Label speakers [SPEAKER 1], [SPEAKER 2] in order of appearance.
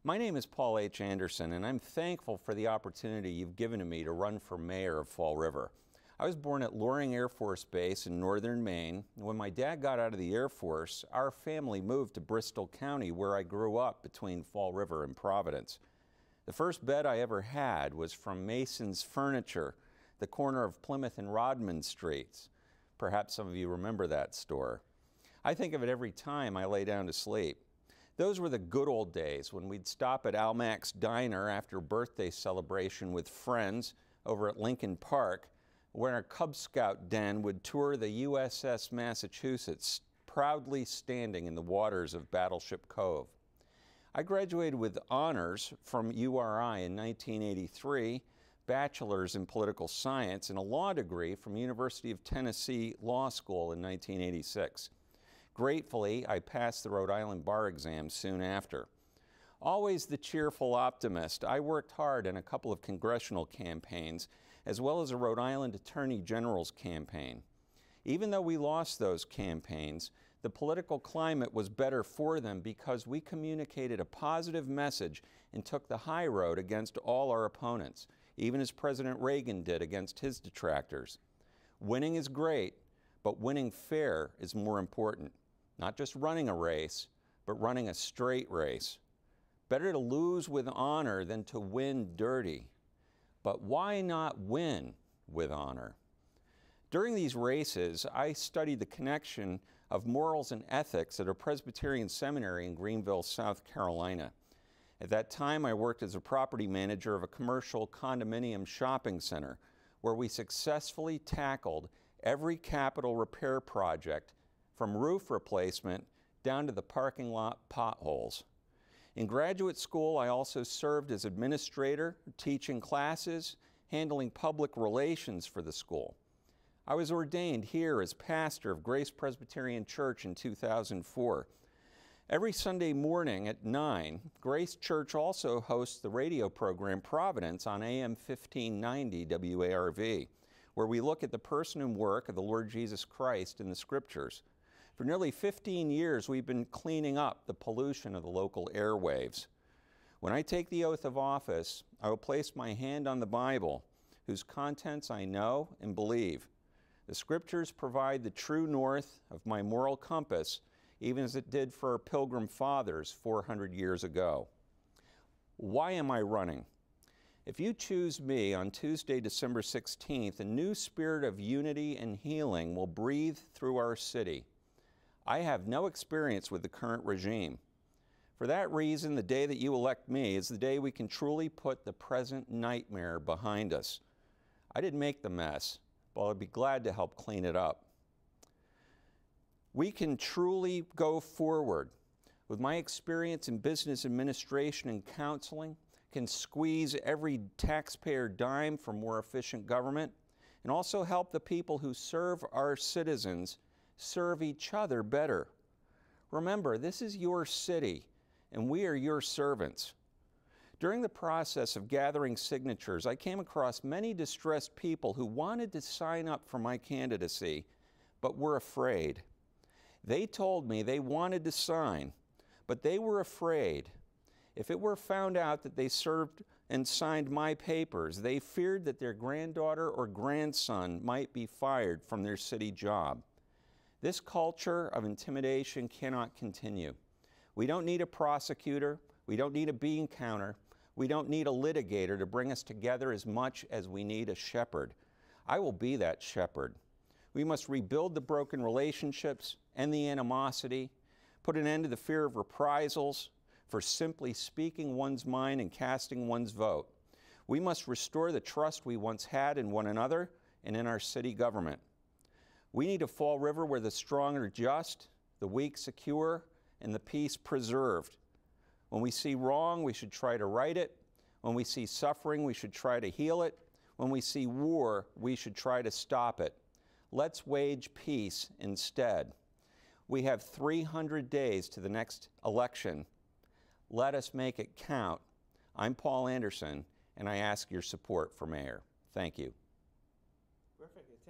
[SPEAKER 1] My name is Paul H. Anderson, and I'm thankful for the opportunity you've given to me to run for mayor of Fall River. I was born at Loring Air Force Base in northern Maine. When my dad got out of the Air Force, our family moved to Bristol County, where I grew up between Fall River and Providence. The first bed I ever had was from Mason's Furniture, the corner of Plymouth and Rodman Streets. Perhaps some of you remember that store. I think of it every time I lay down to sleep. Those were the good old days when we'd stop at Almac's Diner after birthday celebration with friends over at Lincoln Park, where our Cub Scout den would tour the USS Massachusetts, proudly standing in the waters of Battleship Cove. I graduated with honors from URI in 1983, bachelor's in political science, and a law degree from University of Tennessee Law School in 1986. Gratefully, I passed the Rhode Island bar exam soon after. Always the cheerful optimist, I worked hard in a couple of congressional campaigns, as well as a Rhode Island Attorney General's campaign. Even though we lost those campaigns, the political climate was better for them because we communicated a positive message and took the high road against all our opponents, even as President Reagan did against his detractors. Winning is great, but winning fair is more important. Not just running a race, but running a straight race. Better to lose with honor than to win dirty. But why not win with honor? During these races, I studied the connection of morals and ethics at a Presbyterian seminary in Greenville, South Carolina. At that time, I worked as a property manager of a commercial condominium shopping center where we successfully tackled every capital repair project from roof replacement down to the parking lot potholes. In graduate school, I also served as administrator, teaching classes, handling public relations for the school. I was ordained here as pastor of Grace Presbyterian Church in 2004. Every Sunday morning at 9, Grace Church also hosts the radio program Providence on AM 1590 WARV, where we look at the person and work of the Lord Jesus Christ in the Scriptures. For nearly 15 years, we've been cleaning up the pollution of the local airwaves. When I take the oath of office, I will place my hand on the Bible, whose contents I know and believe. The Scriptures provide the true north of my moral compass, even as it did for our Pilgrim Fathers 400 years ago. Why am I running? If you choose me on Tuesday, December 16th, a new spirit of unity and healing will breathe through our city. I have no experience with the current regime. For that reason, the day that you elect me is the day we can truly put the present nightmare behind us. I didn't make the mess, but I'd be glad to help clean it up. We can truly go forward. With my experience in business administration and counseling, can squeeze every taxpayer dime for more efficient government, and also help the people who serve our citizens serve each other better. Remember, this is your city, and we are your servants. During the process of gathering signatures, I came across many distressed people who wanted to sign up for my candidacy, but were afraid. They told me they wanted to sign, but they were afraid. If it were found out that they served and signed my papers, they feared that their granddaughter or grandson might be fired from their city job. This culture of intimidation cannot continue. We don't need a prosecutor. We don't need a bean counter. We don't need a litigator to bring us together as much as we need a shepherd. I will be that shepherd. We must rebuild the broken relationships and the animosity, put an end to the fear of reprisals for simply speaking one's mind and casting one's vote. We must restore the trust we once had in one another and in our city government. We need a Fall River where the strong are just, the weak secure, and the peace preserved. When we see wrong, we should try to right it. When we see suffering, we should try to heal it. When we see war, we should try to stop it. Let's wage peace instead. We have 300 days to the next election. Let us make it count. I'm Paul Anderson, and I ask your support for mayor. Thank you.